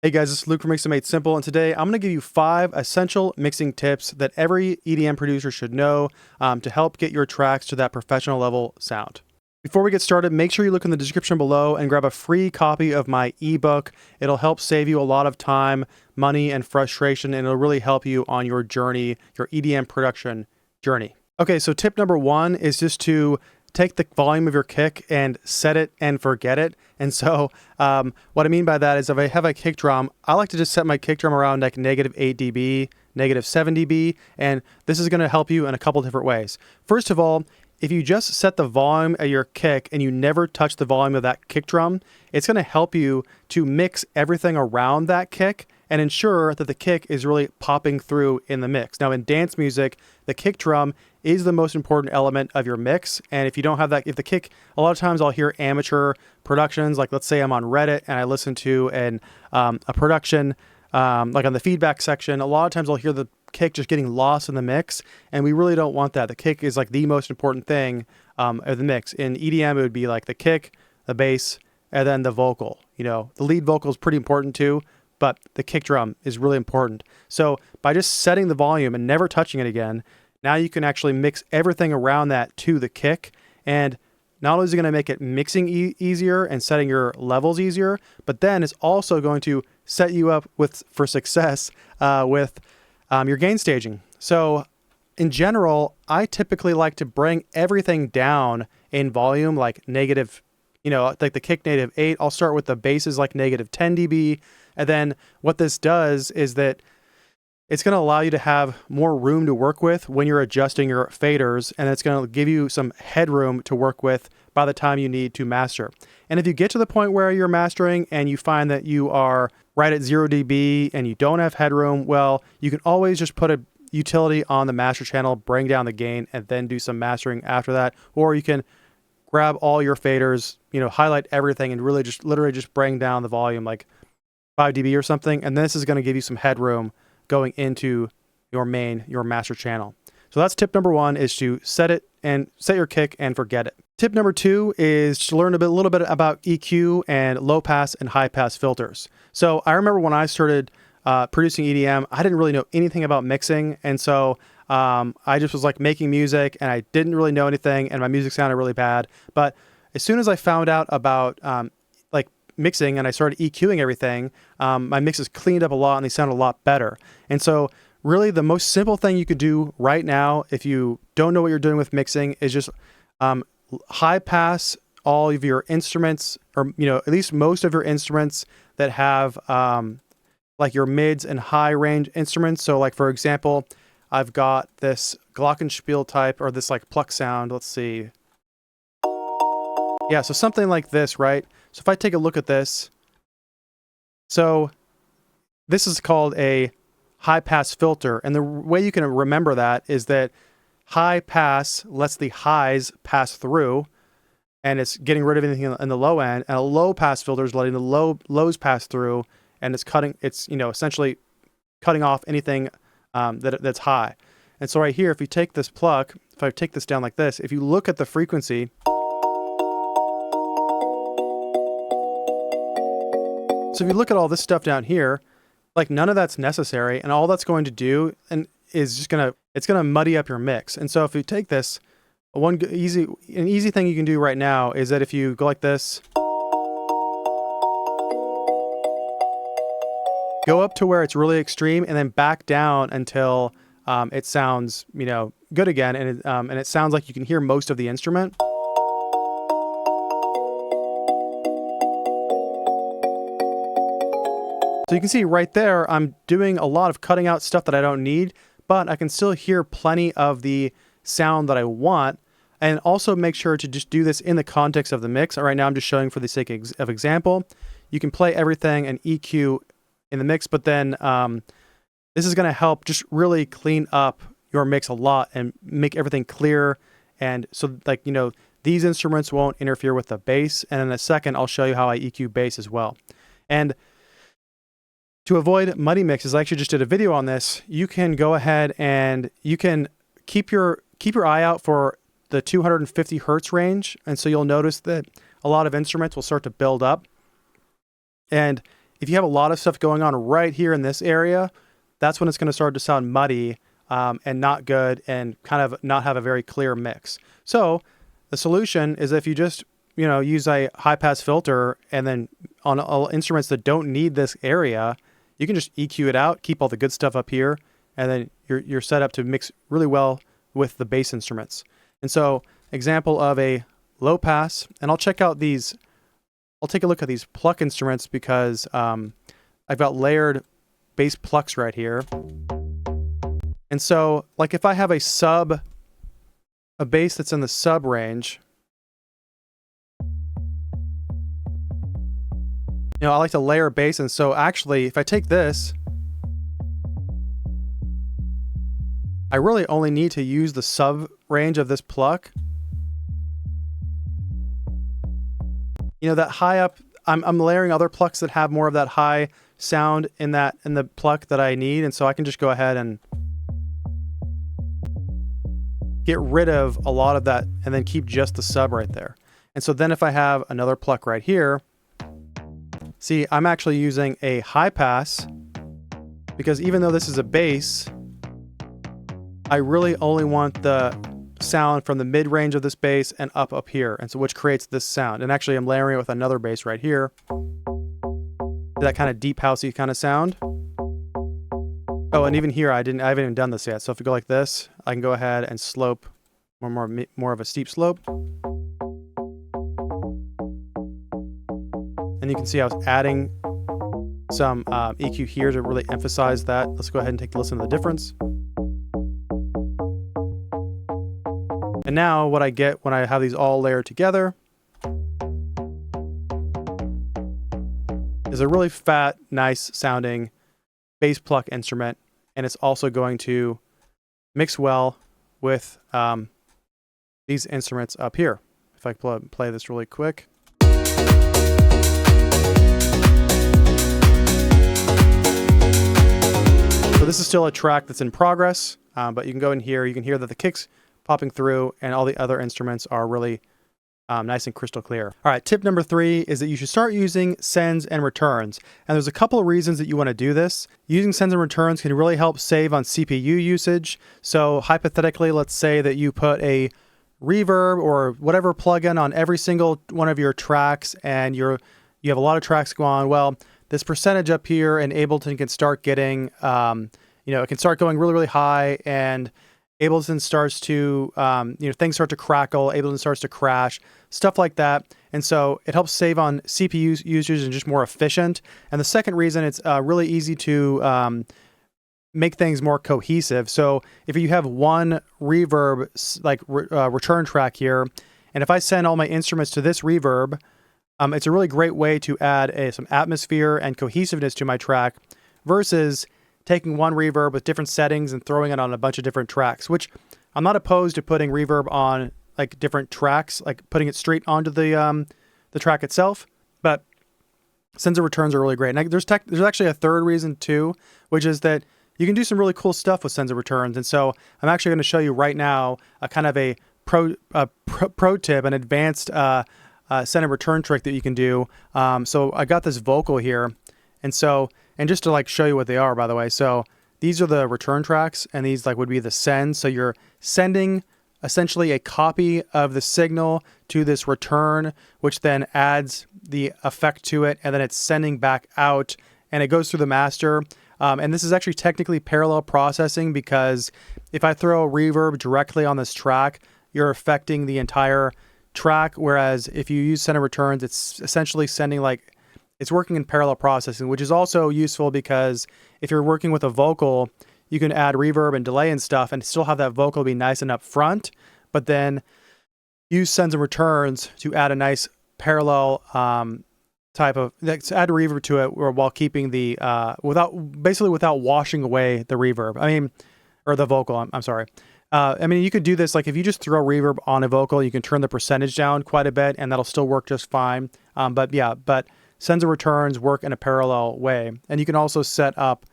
Hey guys, this is Luke from Mix Made Simple, and today I'm going to give you 5 essential mixing tips that every EDM producer should know to help get your tracks to that professional level sound. Before we get started, make sure you look in the description below and grab a free copy of my ebook. It'll help save you a lot of time, money, and frustration, and it'll really help you on your journey, your EDM production journey. Okay, so tip number 1 is just to take the volume of your kick and set it and forget it. And so what I mean by that is if I have a kick drum, I like to just set my kick drum around like -8 dB, -7 dB, and this is going to help you in a couple different ways. First of all, if you just set the volume of your kick and you never touch the volume of that kick drum, it's going to help you to mix everything around that kick and ensure that the kick is really popping through in the mix. Now in dance music, the kick drum is the most important element of your mix. And if you don't have that, if the kick, a lot of times I'll hear amateur productions, like let's say I'm on Reddit and I listen to a production, like on the feedback section, a lot of times I'll hear the kick just getting lost in the mix, and we really don't want that. The kick is like the most important thing of the mix. In EDM, it would be like the kick, the bass, and then the vocal. You know, the lead vocal is pretty important too, but the kick drum is really important. So by just setting the volume and never touching it again, now you can actually mix everything around that to the kick, and not only is it going to make it mixing easier and setting your levels easier, but then it's also going to set you up for success with your gain staging. So in general, I typically like to bring everything down in volume, like negative, like the kick -8. I'll start with the basses like -10 dB. And then what this does is that it's going to allow you to have more room to work with when you're adjusting your faders, and it's going to give you some headroom to work with by the time you need to master. And if you get to the point where you're mastering and you find that you are right at 0 dB and you don't have headroom, well, you can always just put a utility on the master channel, bring down the gain, and then do some mastering after that. Or you can grab all your faders, highlight everything and really just literally just bring down the volume like 5 dB or something. And this is going to give you some headroom going into your master channel. So that's tip number 1, is to set your kick and forget it. Tip number 2 is to learn a little bit about EQ and low pass and high pass filters. So I remember when I started producing EDM, I didn't really know anything about mixing. And so I just was like making music and I didn't really know anything and my music sounded really bad. But as soon as I found out about like mixing and I started EQing everything, my mixes cleaned up a lot and they sound a lot better. And so really the most simple thing you could do right now, if you don't know what you're doing with mixing, is just high pass all of your instruments, or at least most of your instruments that have like your mids and high range instruments. So like for example, I've got this glockenspiel type, or this like pluck sound. Let's see. Yeah, so something like this, right? So if I take a look at this, so this is called a high pass filter. And the way you can remember that is that high pass lets the highs pass through and it's getting rid of anything in the low end, and a low pass filter is letting the lows pass through, and it's essentially cutting off anything that's high. And so right here, if you take this pluck, if I take this down like this, if you look at the frequency, so if you look at all this stuff down here, like none of that's necessary, and all that's going to do is just it's gonna muddy up your mix. And so if you take this, an easy thing you can do right now is that if you go like this, go up to where it's really extreme, and then back down until it sounds good again, and it sounds like you can hear most of the instrument. So you can see right there, I'm doing a lot of cutting out stuff that I don't need, but I can still hear plenty of the sound that I want. And also make sure to just do this in the context of the mix. Right now I'm just showing for the sake of example. You can play everything and EQ in the mix, but then this is going to help just really clean up your mix a lot and make everything clear. And so like, these instruments won't interfere with the bass. And in a second, I'll show you how I EQ bass as well. And to avoid muddy mixes, I actually just did a video on this. You can go ahead and you can keep your eye out for the 250 hertz range. And so you'll notice that a lot of instruments will start to build up. And if you have a lot of stuff going on right here in this area, that's when it's going to start to sound muddy and not good and kind of not have a very clear mix. So the solution is if you just, use a high pass filter, and then on all instruments that don't need this area, you can just EQ it out, keep all the good stuff up here, and then you're set up to mix really well with the bass instruments. And so example of a low pass, and I'll check out these, I'll take a look at these pluck instruments because I've got layered bass plucks right here. And so like if I have a bass that's in the sub range, I like to layer bass. And so actually, if I take this, I really only need to use the sub range of this pluck. That high up, I'm layering other plucks that have more of that high sound in the pluck that I need. And so I can just go ahead and get rid of a lot of that and then keep just the sub right there. And so then if I have another pluck right here, see, I'm actually using a high pass because even though this is a bass, I really only want the sound from the mid range of this bass and up here. And so which creates this sound. And actually I'm layering it with another bass right here. That kind of deep housey kind of sound. Oh, and even here I haven't even done this yet. So if we go like this, I can go ahead and slope more of a steep slope. And you can see I was adding some EQ here to really emphasize that. Let's go ahead and take a listen to the difference. And now what I get when I have these all layered together is a really fat, nice sounding bass pluck instrument. And it's also going to mix well with these instruments up here. If I play this really quick. So this is still a track that's in progress, but you can go in here, you can hear that the kick's popping through and all the other instruments are really nice and crystal clear. All right, tip number 3 is that you should start using sends and returns. And there's a couple of reasons that you want to do this. Using sends and returns can really help save on CPU usage. So hypothetically, let's say that you put a reverb or whatever plugin on every single one of your tracks and you have a lot of tracks go on. Well, this percentage up here in Ableton can start getting, it can start going really, really high, and Ableton starts to, things start to crackle, Ableton starts to crash, stuff like that. And so it helps save on CPU usage and just more efficient. And the second reason, it's really easy to make things more cohesive. So if you have one reverb, return track here, and if I send all my instruments to this reverb, it's a really great way to add some atmosphere and cohesiveness to my track versus taking one reverb with different settings and throwing it on a bunch of different tracks, which I'm not opposed to putting reverb on like different tracks, like putting it straight onto the track itself. But sends and returns are really great. And there's actually a third reason too, which is that you can do some really cool stuff with sends and returns. And so I'm actually going to show you right now a kind of a pro tip, an advanced send and return trick that you can do. So I got this vocal here, and just to show you what they are, by the way. So these are the return tracks, and these would be the sends. So you're sending essentially a copy of the signal to this return, which then adds the effect to it, and then it's sending back out, and it goes through the master. And this is actually technically parallel processing, because if I throw a reverb directly on this track, you're affecting the entire track, whereas if you use send and returns, it's essentially sending it's working in parallel processing, which is also useful because if you're working with a vocal, you can add reverb and delay and stuff and still have that vocal be nice and up front, but then use sends and returns to add a nice parallel type of, add reverb to it while keeping the, without washing away the reverb. Or the vocal, I'm sorry. You could do this, if you just throw reverb on a vocal, you can turn the percentage down quite a bit and that'll still work just fine. But sends and returns work in a parallel way. And you can also set up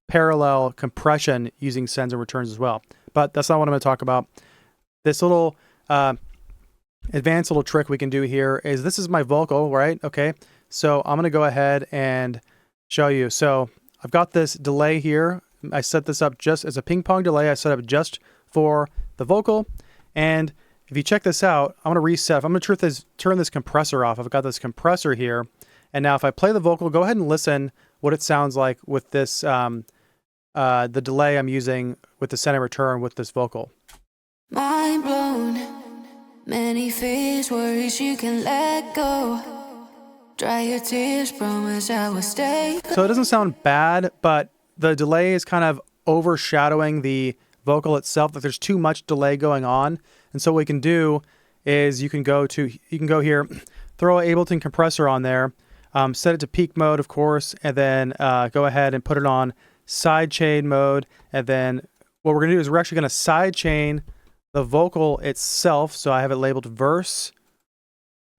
parallel compression using sends and returns as well. But that's not what I'm going to talk about. This little advanced little trick we can do here is, this is my vocal, right? Okay. So I'm going to go ahead and show you. So I've got this delay here. I set this up just as a ping pong delay. I set up just for the vocal. And if you check this out, I'm going to reset. I'm going to turn this compressor off. I've got this compressor here. And now if I play the vocal, go ahead and listen what it sounds like with this, the delay I'm using with the send and return with this vocal. Mind blown, many fears, worries you can let go. Dry your tears, promise I will stay. So it doesn't sound bad, but the delay is kind of overshadowing the vocal itself. Like there's too much delay going on. And so what we can do is you can go here, throw an Ableton compressor on there, set it to peak mode, of course, and then go ahead and put it on sidechain mode. And then what we're going to do is we're actually going to sidechain the vocal itself. So I have it labeled verse.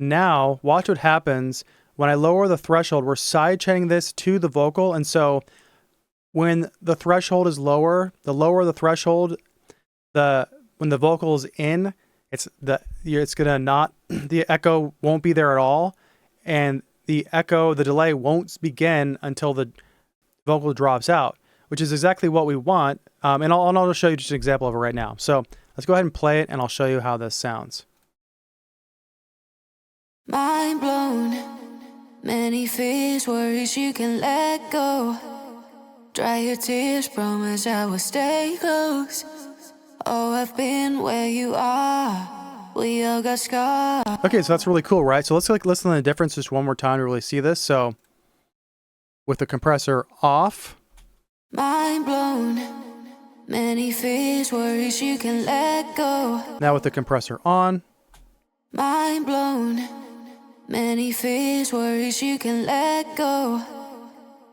Now, watch what happens when I lower the threshold. We're sidechaining this to the vocal. And so when the threshold is lower, the lower the threshold, when the vocal is in, it's gonna not, the echo won't be there at all. And the delay won't begin until the vocal drops out, which is exactly what we want. And I'll just show you just an example of it right now. So let's go ahead and play it and I'll show you how this sounds. Mind blown, many fears, worries you can let go. Dry your tears, promise I will stay close. Oh, I've been where you are. We all got scars. Okay, so that's really cool, right? So let's listen to the difference just one more time to really see this. So with the compressor off. Mind blown, many fears, worries you can let go. Now with the compressor on. Mind blown, many fears, worries you can let go.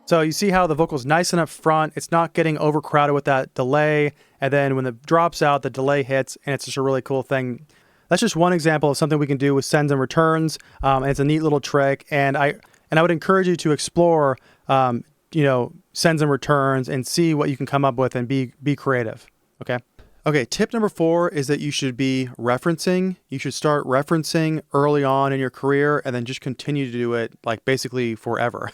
So you see how the vocal's nice and up front. It's not getting overcrowded with that delay. And then when it drops out, the delay hits, and it's just a really cool thing. That's just one example of something we can do with sends and returns. And it's a neat little trick. And I would encourage you to explore, sends and returns and see what you can come up with and be creative. Okay. Okay, tip number 4 is that you should be referencing. You should start referencing early on in your career and then just continue to do it like basically forever.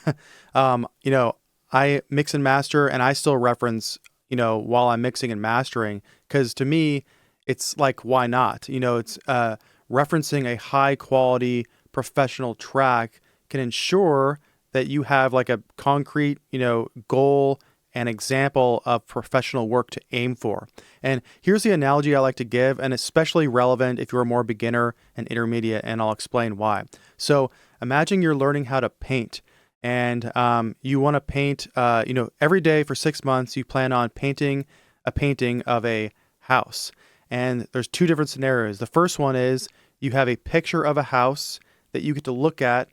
I mix and master and I still reference, while I'm mixing and mastering, because to me, it's like, why not? It's referencing a high quality professional track can ensure that you have like a concrete, goal an example of professional work to aim for. And here's the analogy I like to give, and especially relevant if you're a more beginner and intermediate, and I'll explain why. So imagine you're learning how to paint, and you want to paint, every day for 6 months, you plan on painting a painting of a house. And there's 2 different scenarios. The first one is you have a picture of a house that you get to look at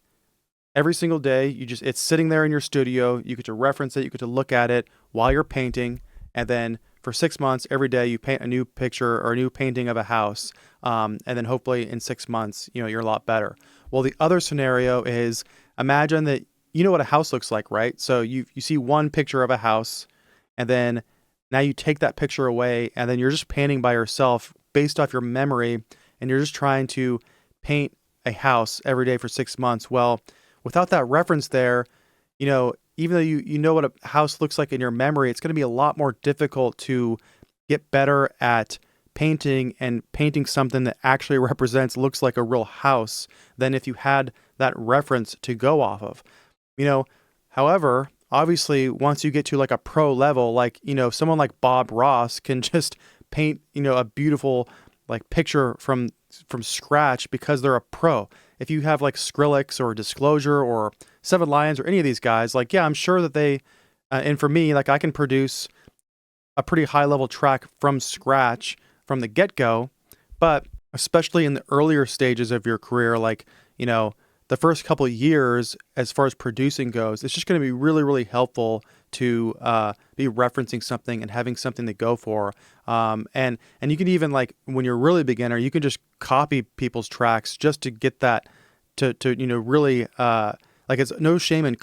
every single day. It's sitting there in your studio. You get to reference it. You get to look at it while you're painting. And then for 6 months, every day you paint a new picture or a new painting of a house. And then hopefully in 6 months, you're a lot better. Well, the other scenario is imagine that you know what a house looks like, right? So you see one picture of a house, and then now you take that picture away, and then you're just painting by yourself based off your memory, and you're just trying to paint a house every day for 6 months. Well, without that reference there, even though you know what a house looks like in your memory, it's going to be a lot more difficult to get better at painting something that actually looks like a real house than if you had that reference to go off of. However, obviously, once you get to like a pro level, like, someone like Bob Ross can just paint, a beautiful like picture from scratch because they're a pro. If you have like Skrillex or Disclosure or Seven Lions or any of these guys, like, yeah, I'm sure that they, and for me, like I can produce a pretty high level track from scratch from the get-go, but especially in the earlier stages of your career, like, the first couple of years, as far as producing goes, it's just going to be really, really helpful to be referencing something and having something to go for. And you can even, like, when you're really beginner, you can just copy people's tracks just to get that to really, like, it's no shame in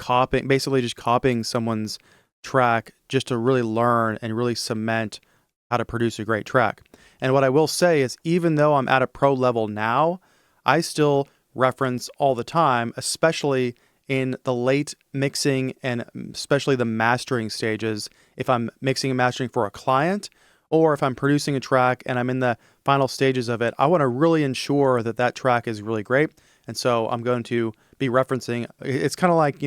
basically just copying someone's track just to really learn and really cement how to produce a great track. And what I will say is, even though I'm at a pro level now, I still reference all the time, especially in the late mixing and especially the mastering stages. If I'm mixing and mastering for a client, or if I'm producing a track and I'm in the final stages of it, I want to really ensure that that track is really great. And so I'm going to be referencing. It's kind of like,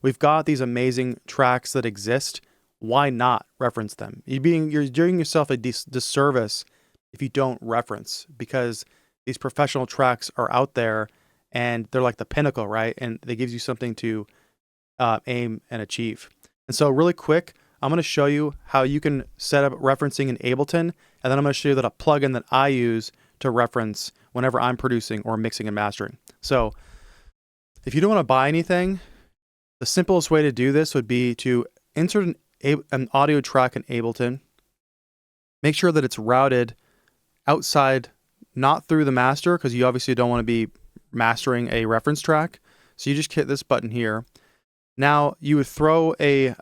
we've got these amazing tracks that exist. Why not reference them? You're doing yourself a disservice if you don't reference, because these professional tracks are out there and they're like the pinnacle, right? And they gives you something to aim and achieve. And so really quick, I'm going to show you how you can set up referencing in Ableton, and then I'm going to show you that a plugin that I use to reference whenever I'm producing or mixing and mastering. So if you don't want to buy anything, the simplest way to do this would be to insert an audio track in Ableton. Make sure that it's routed outside, not through the master, because you obviously don't want to be mastering a reference track. So you just hit this button here. Now you would throw a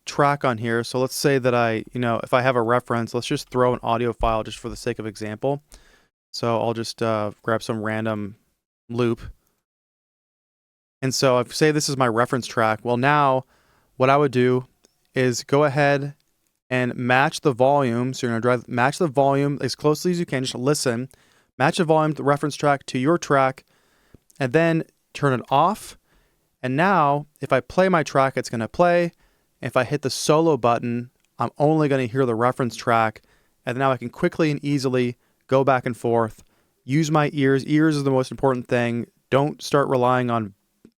track on here. So let's say that if I have a reference, let's just throw an audio file just for the sake of example. So I'll just grab some random loop. And so if say this is my reference track, well, now what I would do is go ahead and match the volume. So you're going to match the volume as closely as you can. Just listen, match the volume, the reference track to your track, and then turn it off. And now if I play my track, it's going to play. If I hit the solo button, I'm only going to hear the reference track. And now I can quickly and easily go back and forth, use my ears. Ears is the most important thing. Don't start relying on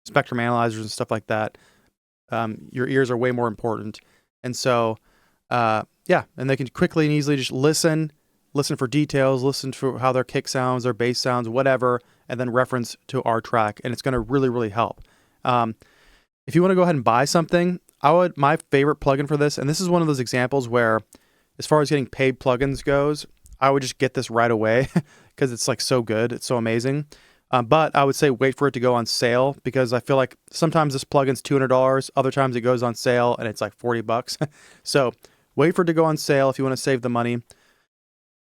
spectrum analyzers and stuff like that. Your ears are way more important. And so, and they can quickly and easily just listen for details, listen for how their kick sounds, their bass sounds, whatever, and then reference to our track. And it's going to really, really help. If you want to go ahead and buy something, my favorite plugin for this, and this is one of those examples where, as far as getting paid plugins goes, I would just get this right away because it's like so good. It's so amazing. But I would say wait for it to go on sale, because I feel like sometimes this plugin's $200. Other times it goes on sale and it's like $40. So wait for it to go on sale if you want to save the money.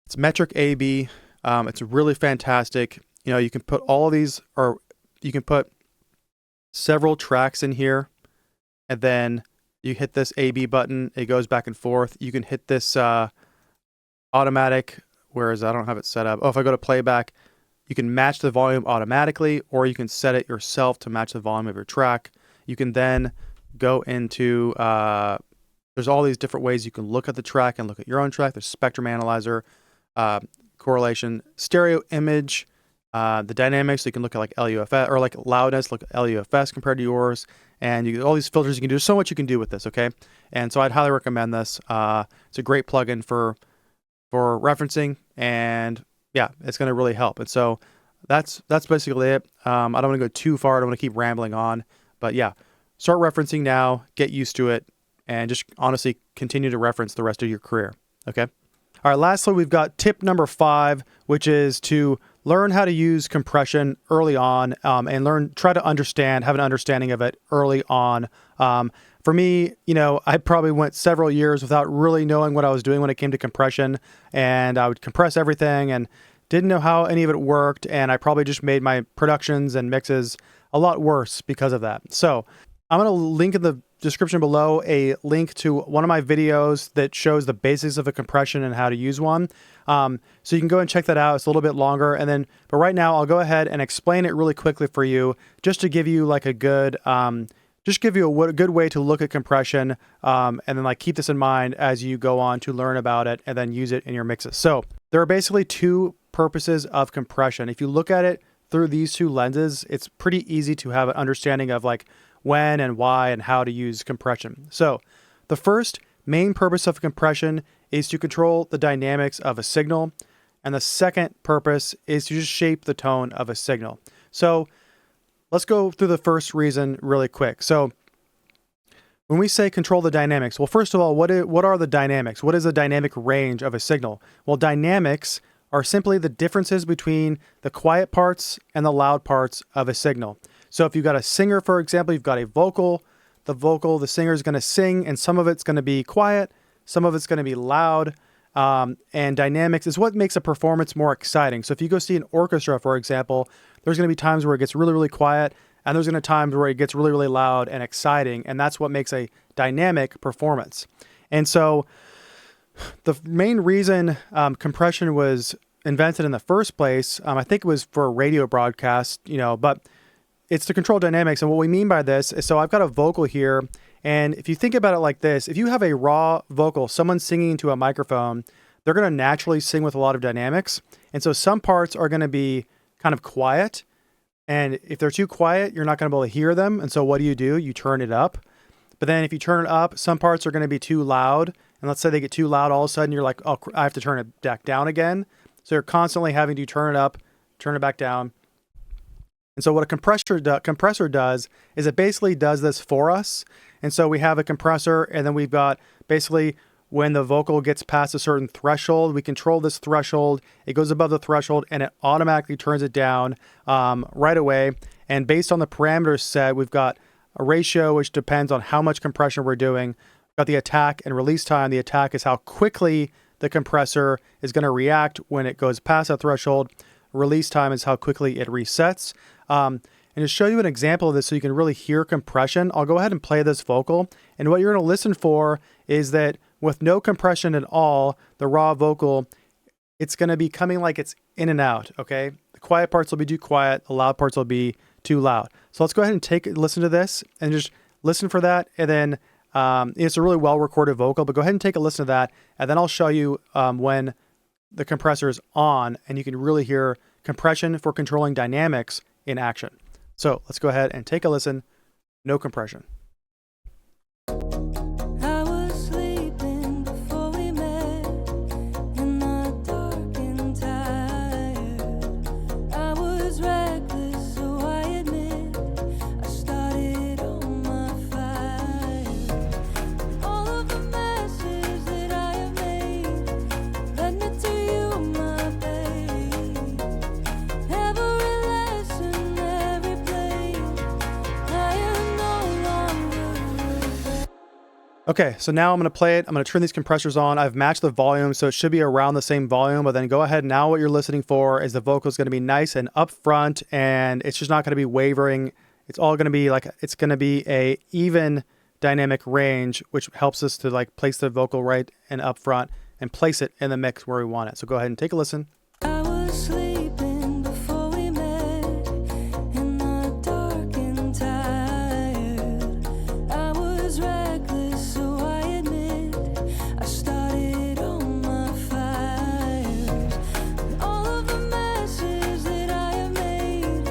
It's Metric AB. It's really fantastic. You can put all of these, or you can put several tracks in here, and then you hit this AB button. It goes back and forth. You can hit this automatic, whereas I don't have it set up. Oh, if I go to playback, you can match the volume automatically, or you can set it yourself to match the volume of your track. You can then go into, there's all these different ways you can look at the track and look at your own track. There's spectrum analyzer, correlation, stereo image, the dynamics. So you can look at like LUFS, or like loudness, look at LUFS compared to yours. And all these filters you can do. There's so much you can do with this, okay? And so I'd highly recommend this. It's a great plugin for referencing, and yeah, it's going to really help. And so that's basically it. I don't want to go too far. I don't want to keep rambling on. But yeah, start referencing now, get used to it, and just honestly continue to reference the rest of your career. Okay? All right, lastly, we've got tip number 5, which is to learn how to use compression early on, and try to have an understanding of it early on. For me, I probably went several years without really knowing what I was doing when it came to compression, and I would compress everything and didn't know how any of it worked, and I probably just made my productions and mixes a lot worse because of that. So I'm going to link in the description below a link to one of my videos that shows the basics of a compression and how to use one. So you can go and check that out. It's a little bit longer. But right now I'll go ahead and explain it really quickly for you, just to give you like a good, good way to look at compression, and then like keep this in mind as you go on to learn about it and then use it in your mixes. So there are basically 2 purposes of compression. If you look at it through these 2 lenses, it's pretty easy to have an understanding of like when and why and how to use compression. So the first main purpose of compression is to control the dynamics of a signal, and the second purpose is to just shape the tone of a signal. So let's go through the first reason really quick. So when we say control the dynamics, well, first of all, what are the dynamics? What is the dynamic range of a signal? Well, dynamics are simply the differences between the quiet parts and the loud parts of a signal. So if you've got a singer, for example, you've got a vocal, the singer is going to sing, and some of it's going to be quiet, some of it's going to be loud, and dynamics is what makes a performance more exciting. So if you go see an orchestra, for example, there's going to be times where it gets really, really quiet, and there's going to be times where it gets really, really loud and exciting, and that's what makes a dynamic performance. And so the main reason compression was invented in the first place, I think it was for a radio broadcast, but it's to control dynamics. And what we mean by this is, so I've got a vocal here, and if you think about it like this, if you have a raw vocal, someone singing into a microphone, they're going to naturally sing with a lot of dynamics. And so some parts are going to be kind of quiet. And if they're too quiet, you're not going to be able to hear them. And so what do? You turn it up. But then if you turn it up, some parts are going to be too loud. And let's say they get too loud, all of a sudden you're like, oh, I have to turn it back down again. So you're constantly having to turn it up, turn it back down. And so what a compressor does is it basically does this for us. And so we have a compressor, and then we've got basically when the vocal gets past a certain threshold, we control this threshold. It goes above the threshold, and it automatically turns it down right away. And based on the parameters set, we've got a ratio which depends on how much compression we're doing. We've got the attack and release time. The attack is how quickly the compressor is going to react when it goes past that threshold. Release time is how quickly it resets. And to show you an example of this so you can really hear compression, I'll go ahead and play this vocal. And what you're going to listen for is that with no compression at all, the raw vocal, it's going to be coming like it's in and out, okay? The quiet parts will be too quiet, the loud parts will be too loud. So let's go ahead and listen to this and just listen for that. And then it's a really well-recorded vocal, but go ahead and take a listen to that. And then I'll show you when the compressor is on, and you can really hear compression for controlling dynamics in action. So let's go ahead and take a listen. No compression. I was sleeping before we met, in the dark and tired. I was reckless, so I admit I started on my fire. All of the messes that I have made led me to you, my babe. Every lesson, every play, I am no longer. Okay, so now I'm going to play it. I'm going to turn these compressors on. I've matched the volume, so it should be around the same volume, but then go ahead. Now what you're listening for is the vocal is going to be nice and upfront, and it's just not going to be wavering. It's all going to be it's going to be a even dynamic range, which helps us to place the vocal right and upfront and place it in the mix where we want it. So go ahead and take a listen. I was sleeping before we met, in the dark and tired. I was reckless, so I admit I started on my fires. All of the messes that I have made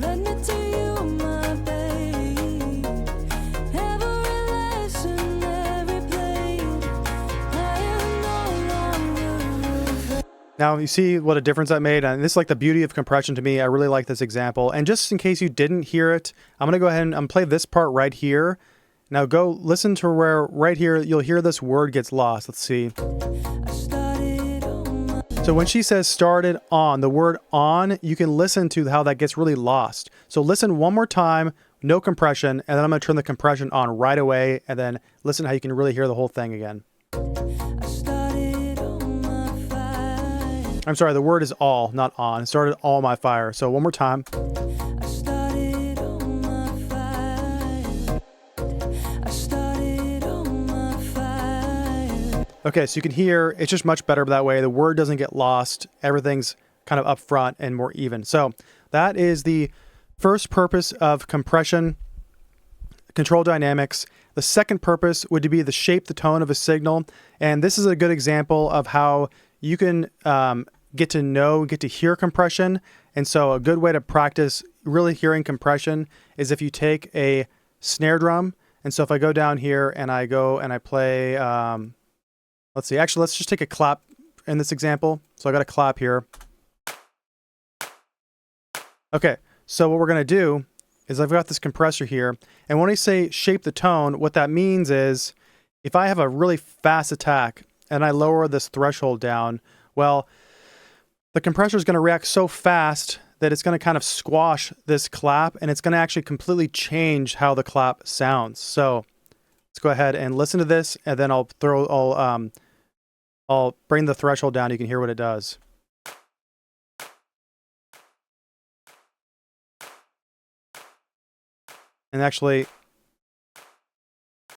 led me to you, my babe. Every lesson, every play, I am no longer. Now you see what a difference that made, and this is the beauty of compression to me. I really like this example. And just in case you didn't hear it, I'm gonna go ahead and play this part right here. Now go listen to where right here you'll hear this word gets lost. Let's see. I started on my So when she says started on, the word on, you can listen to how that gets really lost. So listen one more time, no compression, and then I'm gonna turn the compression on right away, and then listen how you can really hear the whole thing again. I started on my fire. I'm sorry, the word is all, not on. It started all my fire. So one more time. I started on my fire. I started on my fire. Okay, so you can hear it's just much better that way. The word doesn't get lost. Everything's kind of up front and more even. So that is the first purpose of compression, control dynamics. The second purpose would be to shape the tone of a signal. And this is a good example of how you can get to hear compression. And so a good way to practice really hearing compression is if you take a snare drum. And so if I go down here and I go and I play, let's see, actually, let's just take a clap in this example. So I got a clap here. Okay, so what we're going to do is I've got this compressor here. And when I say shape the tone, what that means is if I have a really fast attack and I lower this threshold down, well, the compressor is going to react so fast that it's going to kind of squash this clap, and it's going to actually completely change how the clap sounds. So let's go ahead and listen to this, and then I'll bring the threshold down. You can hear what it does. And actually,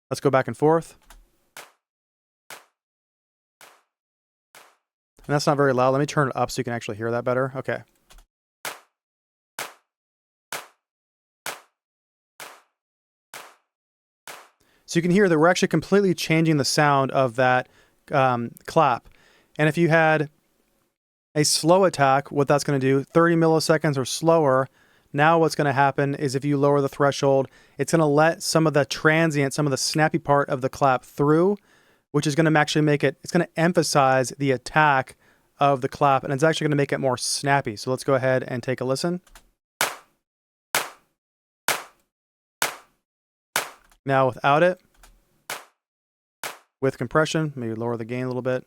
let's go back and forth. And that's not very loud. Let me turn it up so you can actually hear that better. Okay. So you can hear that we're actually completely changing the sound of that clap. And if you had a slow attack, what that's going to do, 30 milliseconds or slower, now what's going to happen is if you lower the threshold, it's going to let some of the transient, some of the snappy part of the clap through, which is going to actually make it, it's going to emphasize the attack of the clap, and it's actually going to make it more snappy. So let's go ahead and take a listen. Now without it, with compression, maybe lower the gain a little bit.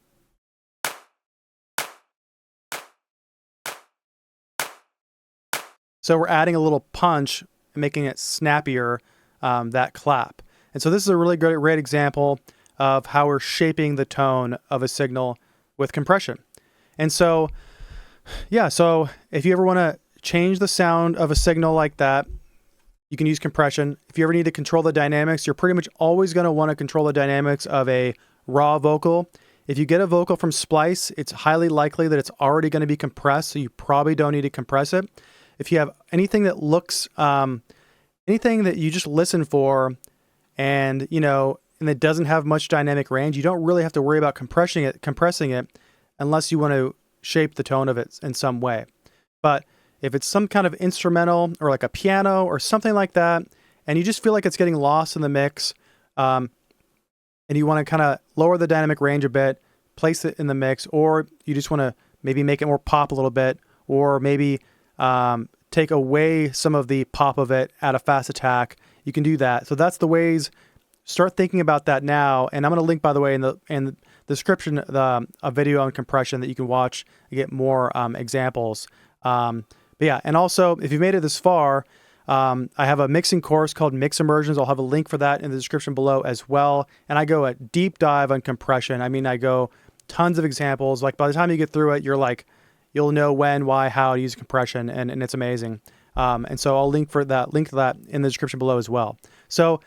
So we're adding a little punch and making it snappier, that clap. And so this is a really great example of how we're shaping the tone of a signal with compression. And so, yeah, so if you ever want to change the sound of a signal like that, you can use compression. If you ever need to control the dynamics, you're pretty much always going to want to control the dynamics of a raw vocal. If you get a vocal from Splice, it's highly likely that it's already going to be compressed, so you probably don't need to compress it. If you have anything that looks, anything that you just listen for and, you know, and it doesn't have much dynamic range, you don't really have to worry about compressing it unless you want to shape the tone of it in some way. But if it's some kind of instrumental or like a piano or something like that, and you just feel like it's getting lost in the mix, and you want to kind of lower the dynamic range a bit, place it in the mix, or you just want to maybe make it more pop a little bit, or maybe take away some of the pop of it at a fast attack, you can do that. So that's the ways. Start thinking about that now. And I'm going to link, by the way, in the description, a video on compression that you can watch to get more examples. But yeah, and also if you've made it this far, I have a mixing course called Mix Immersions. I'll have a link for that in the description below as well. And I go a deep dive on compression. I mean, I go tons of examples. Like by the time you get through it, you're like, you'll know when, why, how to use compression, and it's amazing. And so I'll link to that in the description below as well. So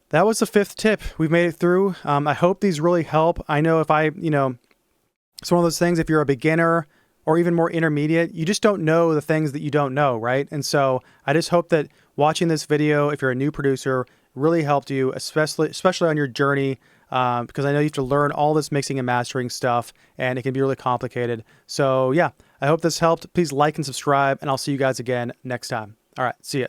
that was the 5th tip. We've made it through. I hope these really help. I know it's one of those things, if you're a beginner or even more intermediate, you just don't know the things that you don't know, right? And so I just hope that watching this video, if you're a new producer, really helped you, especially on your journey, because I know you have to learn all this mixing and mastering stuff, and it can be really complicated. So yeah, I hope this helped. Please like and subscribe, and I'll see you guys again next time. All right, see ya.